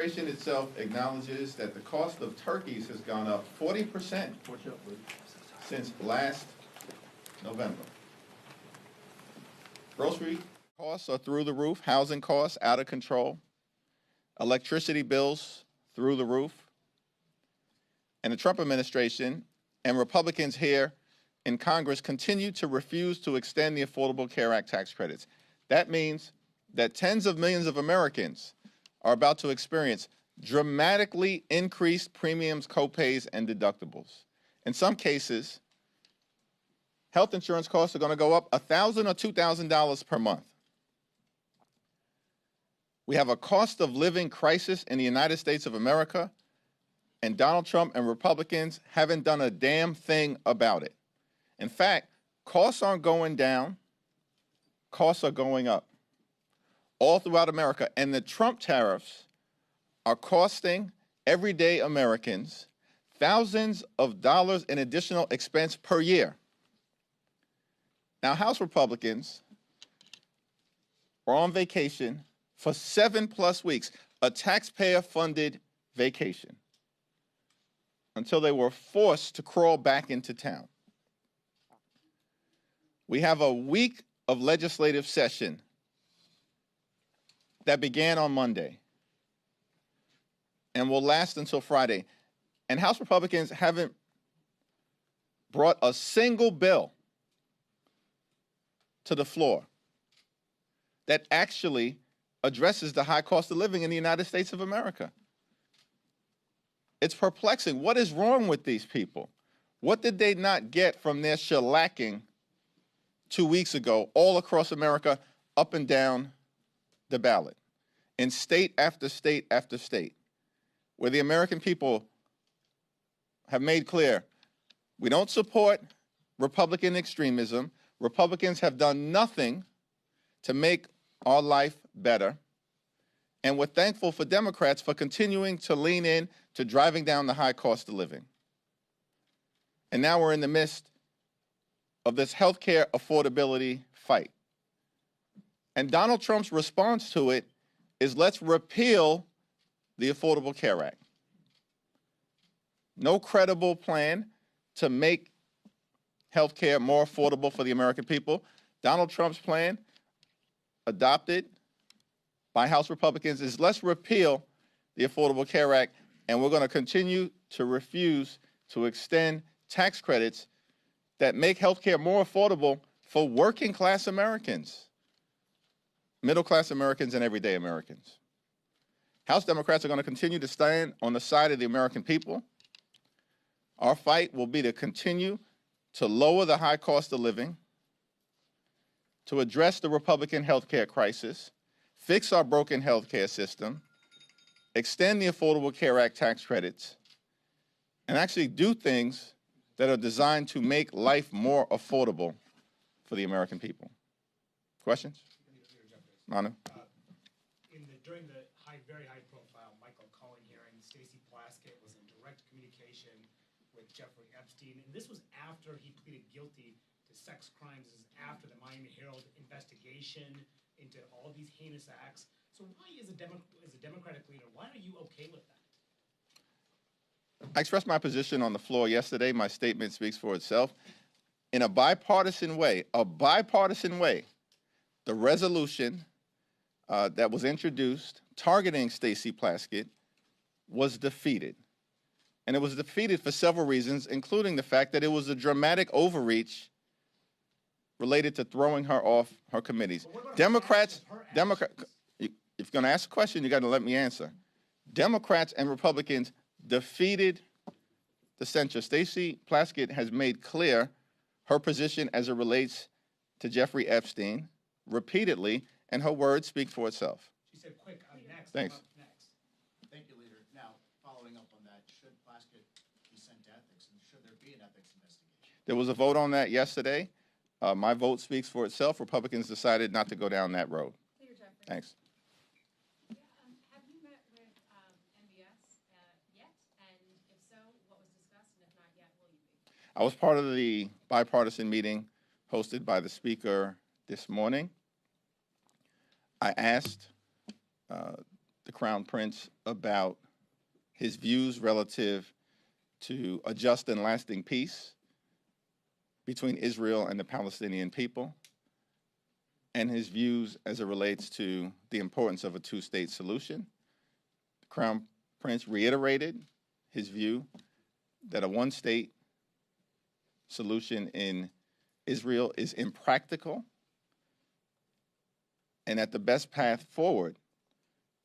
administration itself acknowledges that the cost of turkeys has gone up 40% since last November. Grocery costs are through the roof, housing costs out of control, electricity bills through the roof, and the Trump administration and Republicans here in Congress continue to refuse to extend the Affordable Care Act tax credits. That means that tens of millions of Americans are about to experience dramatically increased premiums, copays, and deductibles. In some cases, health insurance costs are going to go up $1,000 or $2,000 per month. We have a cost of living crisis in the United States of America, and Donald Trump and Republicans haven't done a damn thing about it. In fact, costs aren't going down, costs are going up all throughout America. And the Trump tariffs are costing everyday Americans thousands of dollars in additional expense per year. Now, House Republicans were on vacation for 7+ weeks, a taxpayer-funded vacation, until they were forced to crawl back into town. We have a week of legislative session that began on Monday and will last until Friday. And House Republicans haven't brought a single bill to the floor that actually addresses the high cost of living in the United States of America. It's perplexing. What is wrong with these people? What did they not get from their shellacking 2 weeks ago all across America, up and down the ballot, in state after state after state, where the American people have made clear we don't support Republican extremism. Republicans have done nothing to make our life better. And we're thankful for Democrats for continuing to lean in to driving down the high cost of living. And now we're in the midst of this healthcare affordability fight. And Donald Trump's response to it is, let's repeal the Affordable Care Act. No credible plan to make healthcare more affordable for the American people. Donald Trump's plan, adopted by House Republicans, is let's repeal the Affordable Care Act, and we're going to continue to refuse to extend tax credits that make healthcare more affordable for working class Americans, middle class Americans, and everyday Americans. House Democrats are going to continue to stand on the side of the American people. Our fight will be to continue to lower the high cost of living, to address the Republican healthcare crisis, fix our broken healthcare system, extend the Affordable Care Act tax credits, and actually do things that are designed to make life more affordable for the American people. Questions? Manu? During the very high-profile Michael Cohen hearing, Stacey Plaskett was in direct communication with Jeffrey Epstein, and this was after he pleaded guilty to sex crimes. This is after the Miami Herald investigation into all these heinous acts. So why, as a Democratic leader, why are you okay with that? I expressed my position on the floor yesterday. My statement speaks for itself. In a bipartisan way, the resolution that was introduced targeting Stacey Plaskett was defeated. And it was defeated for several reasons, including the fact that it was a dramatic overreach related to throwing her off her committees. Democrats, if you're going to ask a question, you got to let me answer. Democrats and Republicans defeated the censure. Stacey Plaskett has made clear her position as it relates to Jeffrey Epstein repeatedly, and her words speak for itself. She said, quick, I'm next. Thanks. I'm next. Thank you, Leader. Now, following up on that, should Plaskett be sent to ethics, and should there be an ethics investigation? There was a vote on that yesterday. My vote speaks for itself. Republicans decided not to go down that road. Thanks. Have you met with MBS yet? And if so, what was discussed? And if not yet, will you be? I was part of the bipartisan meeting hosted by the Speaker this morning. I asked the Crown Prince about his views relative to a just and lasting peace between Israel and the Palestinian people, and his views as it relates to the importance of a two-state solution. The Crown Prince reiterated his view that a one-state solution in Israel is impractical, and that the best path forward,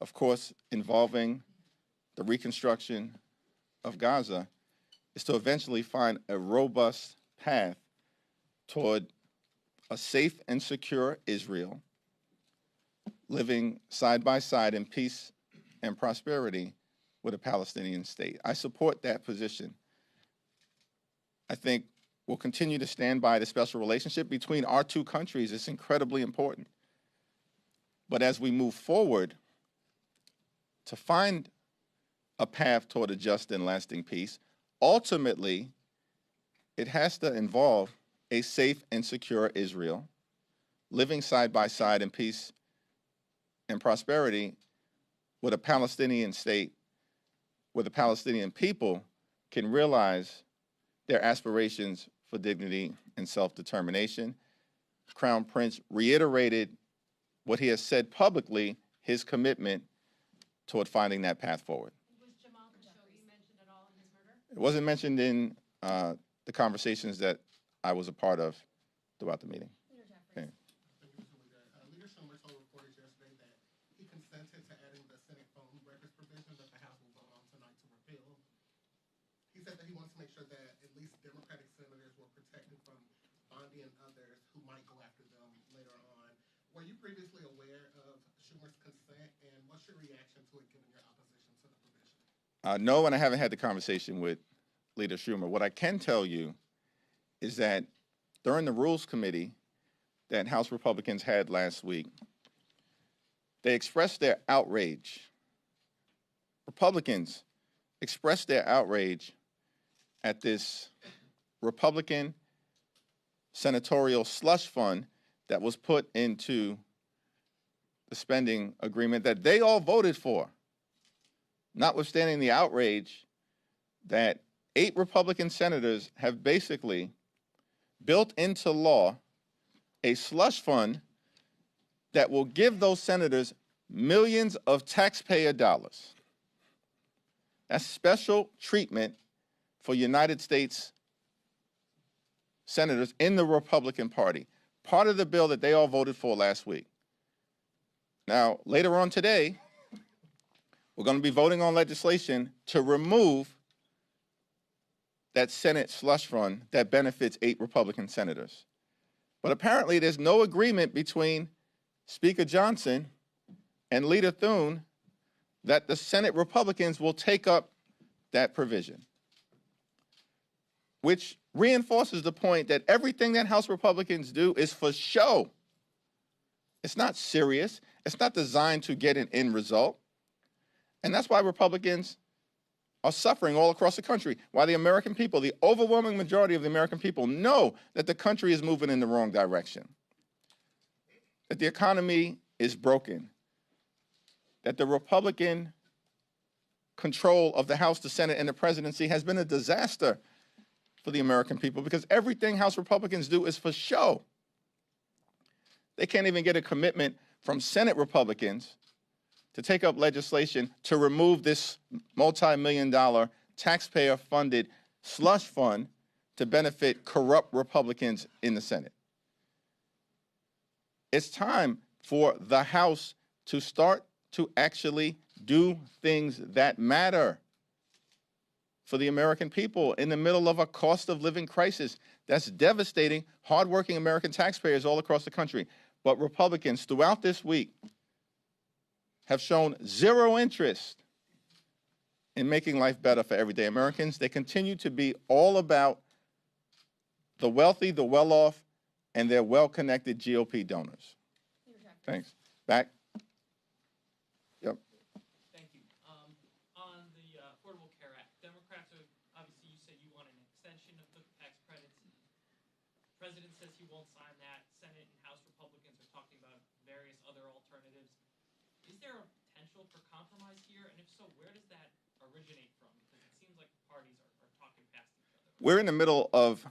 of course, involving the reconstruction of Gaza, is to eventually find a robust path toward a safe and secure Israel, living side by side in peace and prosperity with a Palestinian state. I support that position. I think we'll continue to stand by the special relationship between our two countries. It's incredibly important. But as we move forward to find a path toward a just and lasting peace, ultimately, it has to involve a safe and secure Israel, living side by side in peace and prosperity with a Palestinian state, where the Palestinian people can realize their aspirations for dignity and self-determination. Crown Prince reiterated what he has said publicly, his commitment toward finding that path forward. Was Jamal Khashoggi mentioned at all in his murder? It wasn't mentioned in the conversations that I was a part of throughout the meeting. Leader Jeffries. Okay. Leader Schumer told reporters yesterday that he consented to adding the Senate phone records provision that the House will vote on tonight to repeal. He said that he wants to make sure that at least Democratic senators were protected from Bondi and others who might go after them later on. Were you previously aware of Schumer's consent, and what's your reaction to it given your opposition to the provision? No, and I haven't had the conversation with Leader Schumer. What I can tell you is that during the Rules Committee that House Republicans had last week, they expressed their outrage. Republicans expressed their outrage at this Republican senatorial slush fund that was put into the spending agreement that they all voted for, notwithstanding the outrage that 8 Republican senators have basically built into law a slush fund that will give those senators millions of taxpayer dollars. That's special treatment for United States senators in the Republican Party, part of the bill that they all voted for last week. Now, later on today, we're going to be voting on legislation to remove that Senate slush fund that benefits 8 Republican senators. But apparently there's no agreement between Speaker Johnson and Leader Thune that the Senate Republicans will take up that provision, which reinforces the point that everything that House Republicans do is for show. It's not serious. It's not designed to get an end result. And that's why Republicans are suffering all across the country, why the American people, the overwhelming majority of the American people, know that the country is moving in the wrong direction, that the economy is broken, that the Republican control of the House, the Senate, and the presidency has been a disaster for the American people, because everything House Republicans do is for show. They can't even get a commitment from Senate Republicans to take up legislation to remove this multi-million-dollar taxpayer-funded slush fund to benefit corrupt Republicans in the Senate. It's time for the House to start to actually do things that matter for the American people in the middle of a cost of living crisis that's devastating hardworking American taxpayers all across the country. But Republicans throughout this week have shown zero interest in making life better for everyday Americans. They continue to be all about the wealthy, the well-off, and their well-connected GOP donors. Thanks. Back. Yep. Thank you. On the Affordable Care Act, Democrats are, obviously you said you want an extension of the tax credits. The president says he won't sign that. Senate and House Republicans are talking about various other alternatives. Is there a potential potential for compromise here? And if so, where does that originate from? Because it seems like the parties are talking past each other. We're in the middle of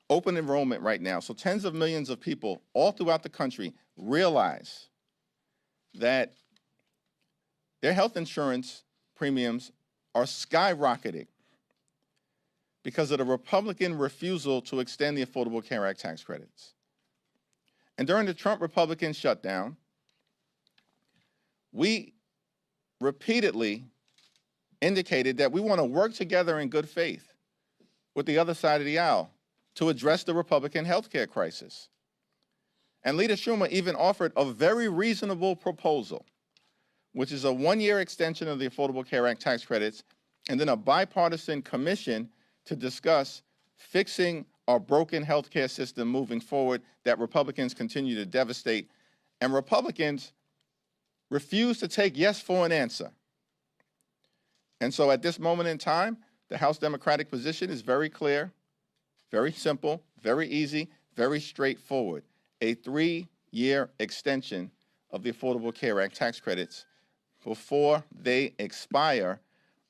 open enrollment right now. So tens of millions of people all throughout the country realize that their health insurance premiums are skyrocketing because of the Republican refusal to extend the Affordable Care Act tax credits. And during the Trump Republican shutdown, we repeatedly indicated that we want to work together in good faith with the other side of the aisle to address the Republican health care crisis. And Leader Schumer even offered a very reasonable proposal, which is a one-year extension of the Affordable Care Act tax credits and then a bipartisan commission to discuss fixing our broken health care system moving forward that Republicans continue to devastate. And Republicans refuse to take yes for an answer. And so at this moment in time, the House Democratic position is very clear, very simple, very easy, very straightforward. A 3-year extension of the Affordable Care Act tax credits before they expire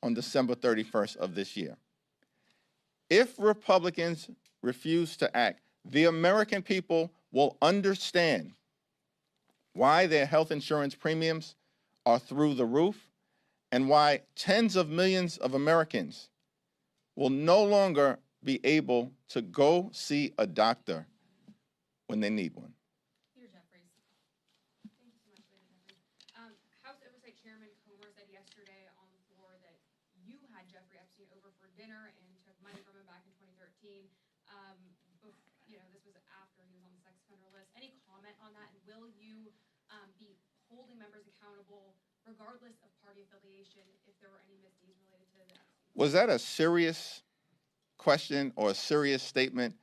on December 31st of this year. If Republicans refuse to act, the American people will understand why their health insurance premiums are through the roof and why tens of millions of Americans will no longer be able to go see a doctor when they need one. Leader Jeffries. Thank you so much, Leader Jeffries. House Oversight Chairman Comer said yesterday on the floor that you had Jeffrey Epstein over for dinner and took money from him back in 2013. This was after he was on the sex offender list. Any comment on that? And will you be holding members accountable regardless of party affiliation if there were any misdeeds related to the Epstein? Was that a serious question or a serious statement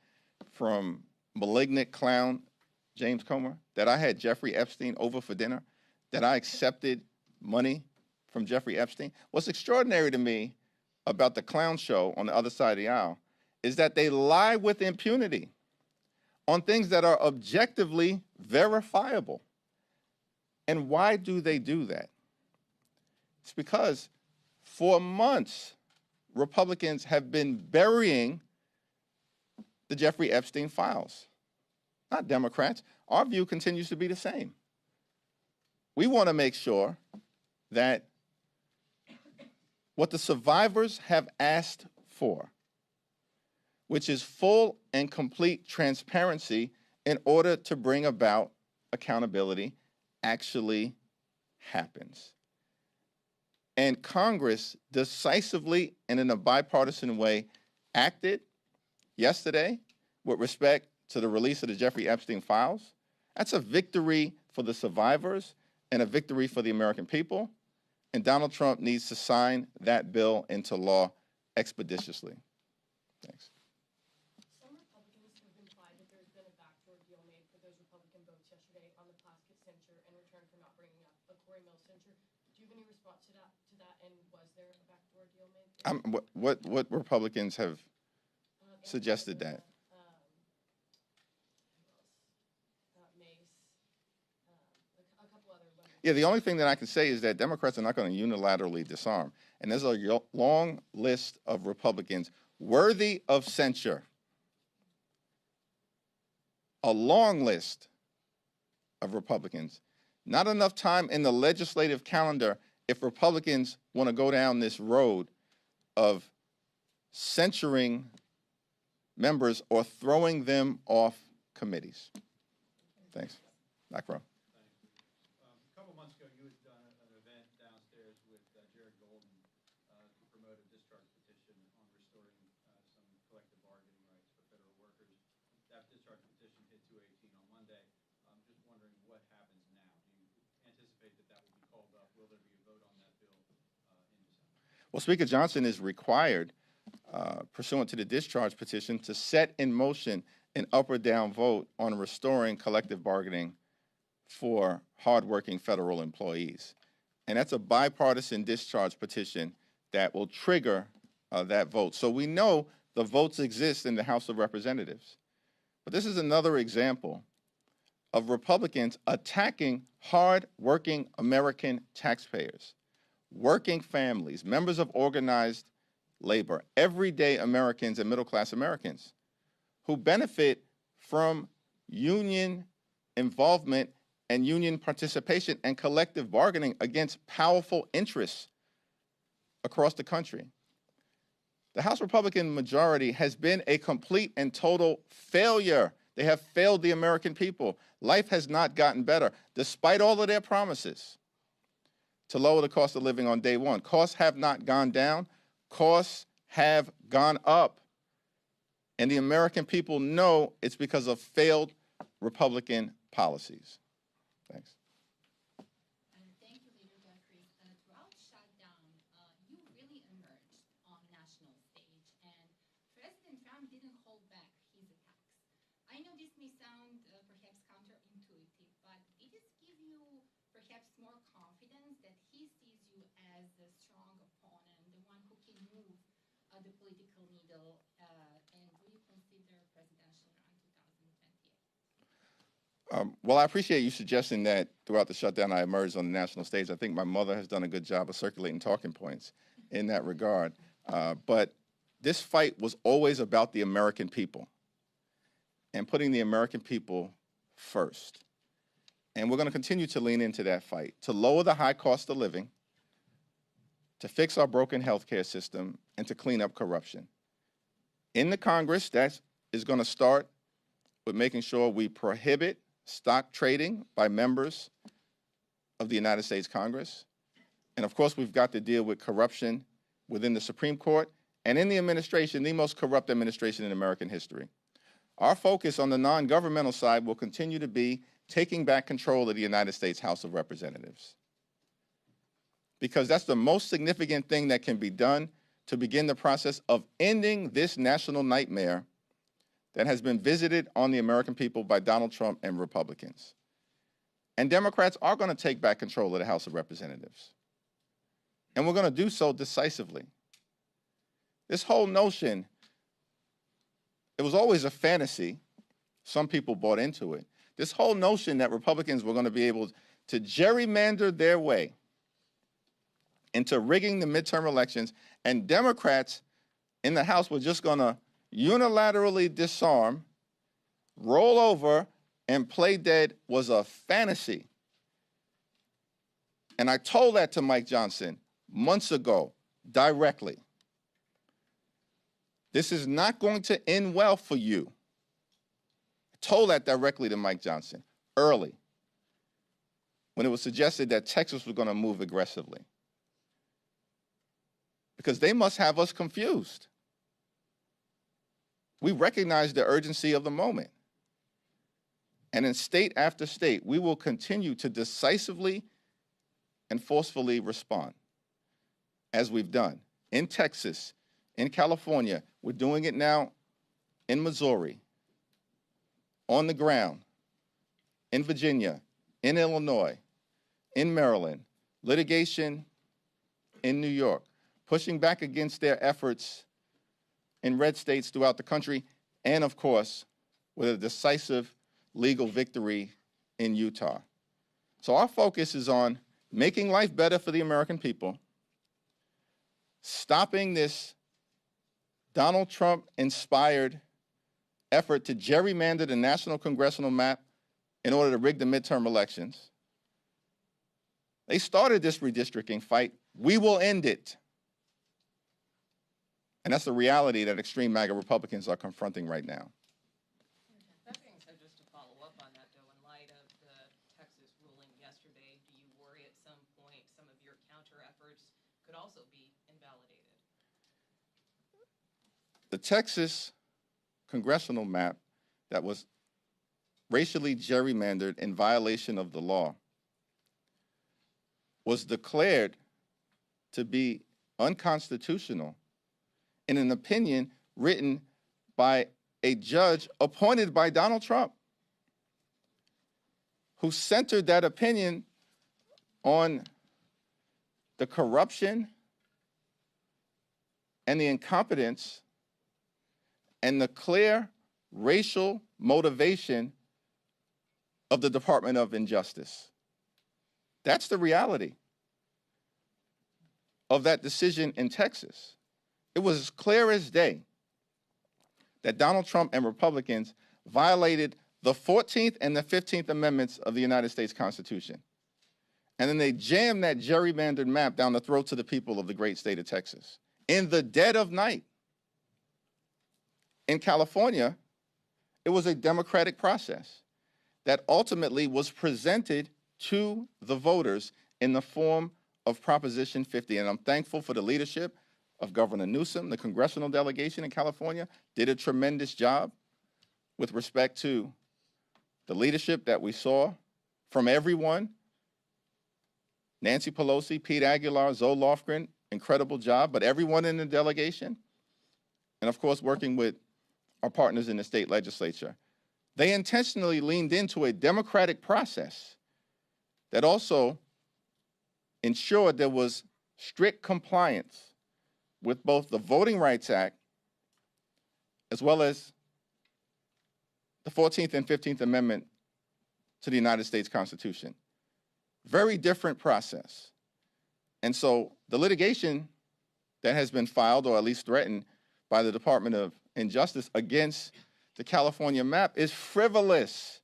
from malignant clown James Comer, that I had Jeffrey Epstein over for dinner, that I accepted money from Jeffrey Epstein? What's extraordinary to me about the clown show on the other side of the aisle is that they lie with impunity on things that are objectively verifiable. And why do they do that? It's because for months, Republicans have been burying the Jeffrey Epstein files. Not Democrats. Our view continues to be the same. We want to make sure that what the survivors have asked for, which is full and complete transparency in order to bring about accountability, actually happens. And Congress decisively and in a bipartisan way acted yesterday with respect to the release of the Jeffrey Epstein files. That's a victory for the survivors and a victory for the American people. And Donald Trump needs to sign that bill into law expeditiously. Thanks. Some Republicans have implied that there's been a backdoor deal made for those Republican votes yesterday on the Plaskett censure in return for not bringing up a Corey Mills censure. Do you have any response to that? And was there a backdoor deal made? What Republicans have suggested that? Yeah, the only thing that I can say is that Democrats are not going to unilaterally disarm. And there's a long list of Republicans worthy of censure. A long list of Republicans. Not enough time in the legislative calendar if Republicans want to go down this road of censuring members or throwing them off committees. Thanks. Back row. A couple months ago, you had done an event downstairs with Jared Golden to promote a discharge petition on restoring some collective bargaining rights for federal workers. That discharge petition hit 218 on Monday. I'm just wondering what happens now. Do you anticipate that that will be called up? Will there be a vote on that bill in December? Well, Speaker Johnson is required, pursuant to the discharge petition, to set in motion an up or down vote on restoring collective bargaining for hardworking federal employees. And that's a bipartisan discharge petition that will trigger that vote. So we know the votes exist in the House of Representatives. But this is another example of Republicans attacking hardworking American taxpayers. working families, members of organized labor, everyday Americans and middle-class Americans who benefit from union involvement and union participation and collective bargaining against powerful interests across the country. The House Republican majority has been a complete and total failure. They have failed the American people. Life has not gotten better, despite all of their promises to lower the cost of living on day one. Costs have not gone down. Costs have gone up. And the American people know it's because of failed Republican policies. Thanks. Thank you, Leader Jeffries. Throughout shutdown, you really emerged on national stage, and President Trump didn't hold back his attacks. I know this may sound perhaps counterintuitive, but it does give you perhaps more confidence that he sees you as a strong opponent, the one who can move the political needle, and will you consider presidential run 2028? Well, I appreciate you suggesting that throughout the shutdown I emerged on the national stage. I think my mother has done a good job of circulating talking points in that regard. But this fight was always about the American people and putting the American people first. And we're going to continue to lean into that fight, to lower the high cost of living, to fix our broken healthcare system, and to clean up corruption. In the Congress, that is going to start with making sure we prohibit stock trading by members of the United States Congress. And of course, we've got to deal with corruption within the Supreme Court and in the administration, the most corrupt administration in American history. Our focus on the non-governmental side will continue to be taking back control of the United States House of Representatives, because that's the most significant thing that can be done to begin the process of ending this national nightmare that has been visited on the American people by Donald Trump and Republicans. And Democrats are going to take back control of the House of Representatives. And we're going to do so decisively. This whole notion, it was always a fantasy. Some people bought into it. This whole notion that Republicans were going to be able to gerrymander their way into rigging the midterm elections, and Democrats in the House were just going to unilaterally disarm, roll over, and play dead was a fantasy. And I told that to Mike Johnson months ago, directly. This is not going to end well for you. I told that directly to Mike Johnson, early, when it was suggested that Texas was going to move aggressively. Because they must have us confused. We recognize the urgency of the moment. And in state after state, we will continue to decisively and forcefully respond, as we've done. In Texas, in California, we're doing it now in Missouri, on the ground, in Virginia, in Illinois, in Maryland, litigation in New York, pushing back against their efforts in red states throughout the country, and of course, with a decisive legal victory in Utah. So our focus is on making life better for the American people, stopping this Donald Trump-inspired effort to gerrymander the national congressional map in order to rig the midterm elections. They started this redistricting fight. We will end it. And that's the reality that extreme MAGA Republicans are confronting right now. That being said, just to follow up on that, though, in light of the Texas ruling yesterday, do you worry at some point some of your counter efforts could also be invalidated? The Texas congressional map that was racially gerrymandered in violation of the law was declared to be unconstitutional in an opinion written by a judge appointed by Donald Trump, who centered that opinion on the corruption and the incompetence and the clear racial motivation of the Department of Injustice. That's the reality. of that decision in Texas, it was clear as day that Donald Trump and Republicans violated the 14th and the 15th Amendments of the United States Constitution. And then they jammed that gerrymandered map down the throats of the people of the great state of Texas in the dead of night. In California, it was a democratic process that ultimately was presented to the voters in the form of Proposition 50. And I'm thankful for the leadership of Governor Newsom. The congressional delegation in California did a tremendous job with respect to the leadership that we saw from everyone. Nancy Pelosi, Pete Aguilar, Zoe Lofgren, incredible job, but everyone in the delegation, and of course working with our partners in the state legislature, they intentionally leaned into a democratic process that also ensured there was strict compliance with both the Voting Rights Act as well as the 14th and 15th Amendment to the United States Constitution. Very different process. And so the litigation that has been filed, or at least threatened, by the Department of Justice against the California map is frivolous.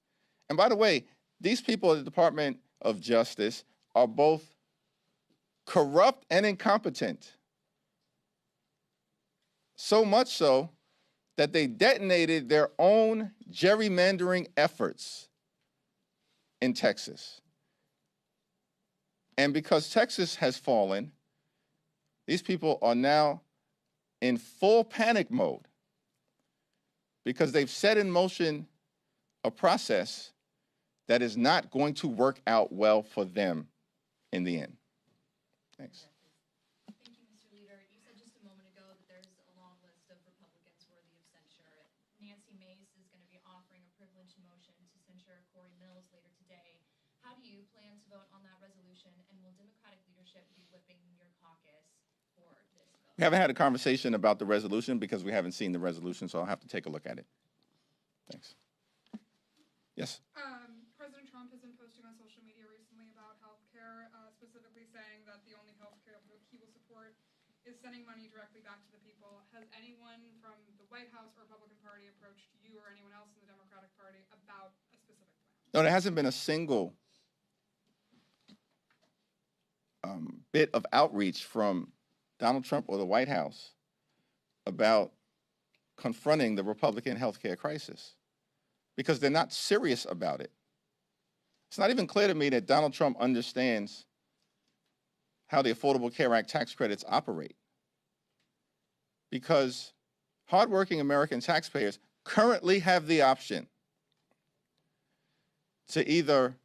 And by the way, these people at the Department of Justice are both corrupt and incompetent. So much so that they detonated their own gerrymandering efforts in Texas. And because Texas has fallen, these people are now in full panic mode because they've set in motion a process that is not going to work out well for them in the end. Thanks. Thank you, Mr. Leader. You said just a moment ago that there's a long list of Republicans worthy of censure. Nancy Mace is going to be offering a privileged motion to censure Corey Mills later today. How do you plan to vote on that resolution, and will Democratic leadership be whipping your caucus for this vote? We haven't had a conversation about the resolution because we haven't seen the resolution, so I'll have to take a look at it. Thanks. Yes? President Trump has been posting on social media recently about health care, specifically saying that the only health care he will support is sending money directly back to the people. Has anyone from the White House or Republican Party approached you or anyone else in the Democratic Party about a specific plan? No, there hasn't been a single bit of outreach from Donald Trump or the White House about confronting the Republican health care crisis because they're not serious about it. It's not even clear to me that Donald Trump understands how the Affordable Care Act tax credits operate, because hardworking American taxpayers currently have the option to either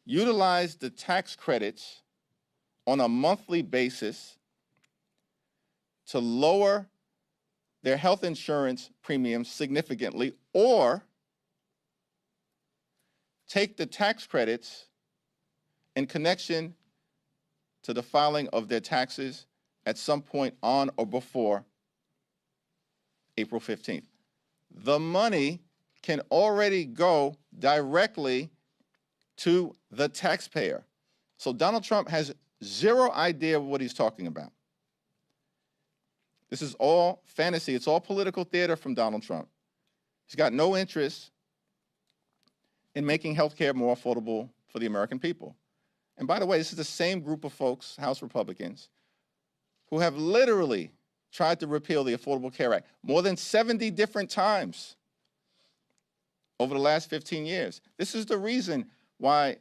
utilize the tax credits on a monthly basis to lower their health insurance premiums significantly, or take the tax credits in connection to the filing of their taxes at some point on or before April 15th. The money can already go directly to the taxpayer. So Donald Trump has zero idea of what he's talking about. This is all fantasy. It's all political theater from Donald Trump. He's got no interest in making health care more affordable for the American people. And by the way, this is the same group of folks, House Republicans, who have literally tried to repeal the Affordable Care Act more than 70 different times over the last 15 years. This is the reason why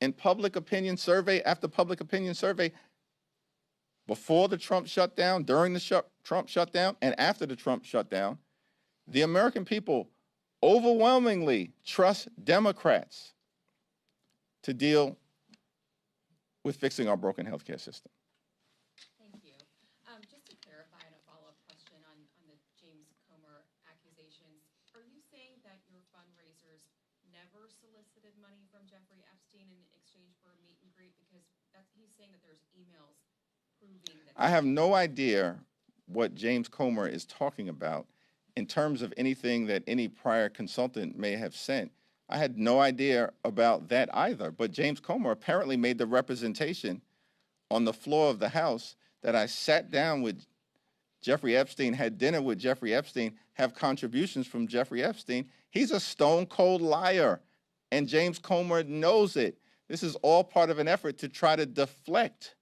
in public opinion survey after public opinion survey, before the Trump shutdown, during the Trump shutdown, and after the Trump shutdown, the American people overwhelmingly trust Democrats to deal with fixing our broken healthcare system. Thank you. Just to clarify and a follow-up question on the James Comer accusations, are you saying that your fundraisers never solicited money from Jeffrey Epstein in exchange for a meet and greet? Because he's saying that there's emails proving that. I have no idea what James Comer is talking about in terms of anything that any prior consultant may have sent. I had no idea about that either, but James Comer apparently made the representation on the floor of the House that I sat down with Jeffrey Epstein, had dinner with Jeffrey Epstein, have contributions from Jeffrey Epstein. He's a stone cold liar, and James Comer knows it. This is all part of an effort to try to deflect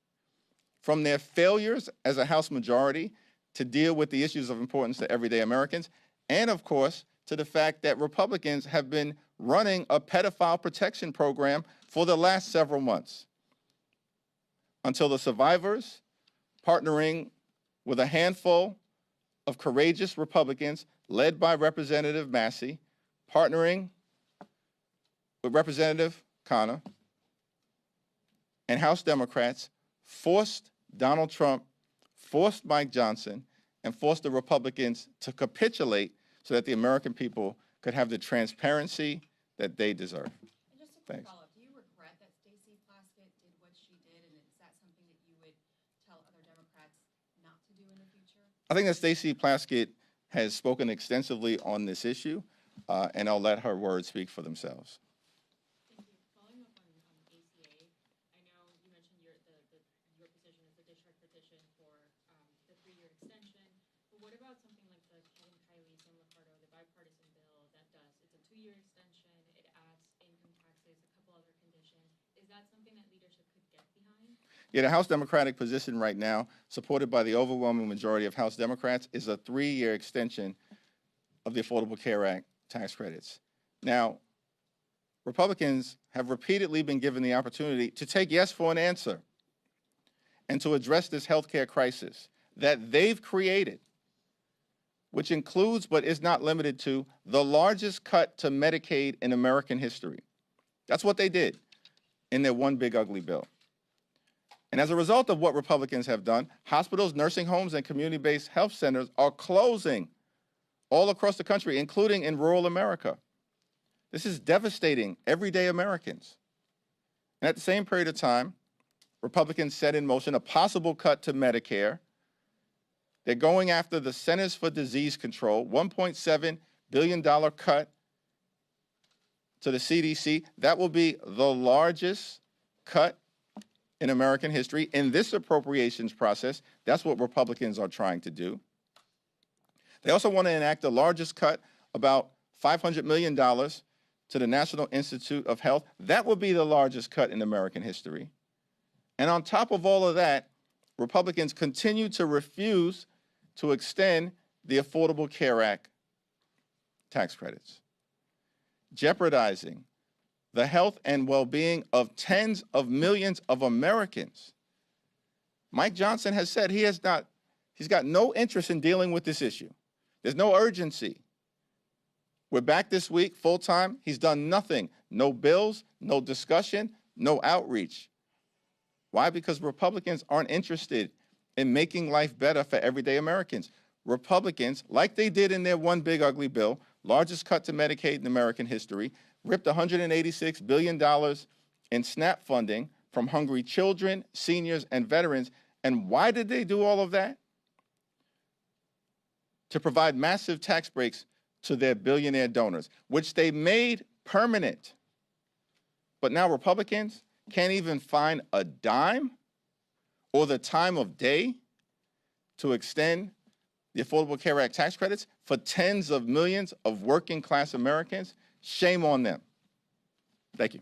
from their failures as a House majority to deal with the issues of importance to everyday Americans, and of course, to the fact that Republicans have been running a pedophile protection program for the last several months until the survivors, partnering with a handful of courageous Republicans led by Representative Massey, partnering with Representative Connor and House Democrats, forced Donald Trump, forced Mike Johnson, and forced the Republicans to capitulate so that the American people could have the transparency that they deserve. And just a quick Thanks. follow-up, do you regret that Stacey Plaskett did what she did, and is that something that you would tell other Democrats not to do in the future? I think that Stacey Plaskett has spoken extensively on this issue, and I'll let her words speak for themselves. Thank you. Following up on ACA, I know you mentioned your position is the district petition for the 3-year extension, but what about something like the Kevin Kiley, Sam Ricardo, the bipartisan bill that does, it's a 2-year extension, it adds income taxes, a couple other conditions. Is that something that leadership could get behind? Yeah, the House Democratic position right now, supported by the overwhelming majority of House Democrats, is a 3-year extension of the Affordable Care Act tax credits. Now, Republicans have repeatedly been given the opportunity to take yes for an answer and to address this health care crisis that they've created, which includes but is not limited to the largest cut to Medicaid in American history. That's what they did in their one big ugly bill. And as a result of what Republicans have done, hospitals, nursing homes, and community-based health centers are closing all across the country, including in rural America. This is devastating everyday Americans. And at the same period of time, Republicans set in motion a possible cut to Medicare. They're going after the Centers for Disease Control, $1.7 billion cut to the CDC. That will be the largest cut in American history. In this appropriations process, that's what Republicans are trying to do. They also want to enact the largest cut, about $500 million, to the National Institute of Health. That will be the largest cut in American history. And on top of all of that, Republicans continue to refuse to extend the Affordable Care Act tax credits, jeopardizing the health and well-being of tens of millions of Americans. Mike Johnson has said he's got no interest in dealing with this issue. There's no urgency. We're back this week, full-time. He's done nothing. No bills, no discussion, no outreach. Why? Because Republicans aren't interested in making life better for everyday Americans. Republicans, like they did in their one big ugly bill, largest cut to Medicaid in American history, ripped $186 billion in SNAP funding from hungry children, seniors, and veterans. And why did they do all of that? To provide massive tax breaks to their billionaire donors, which they made permanent. But now Republicans can't even find a dime or the time of day to extend the Affordable Care Act tax credits for tens of millions of working class Americans. Shame on them. Thank you.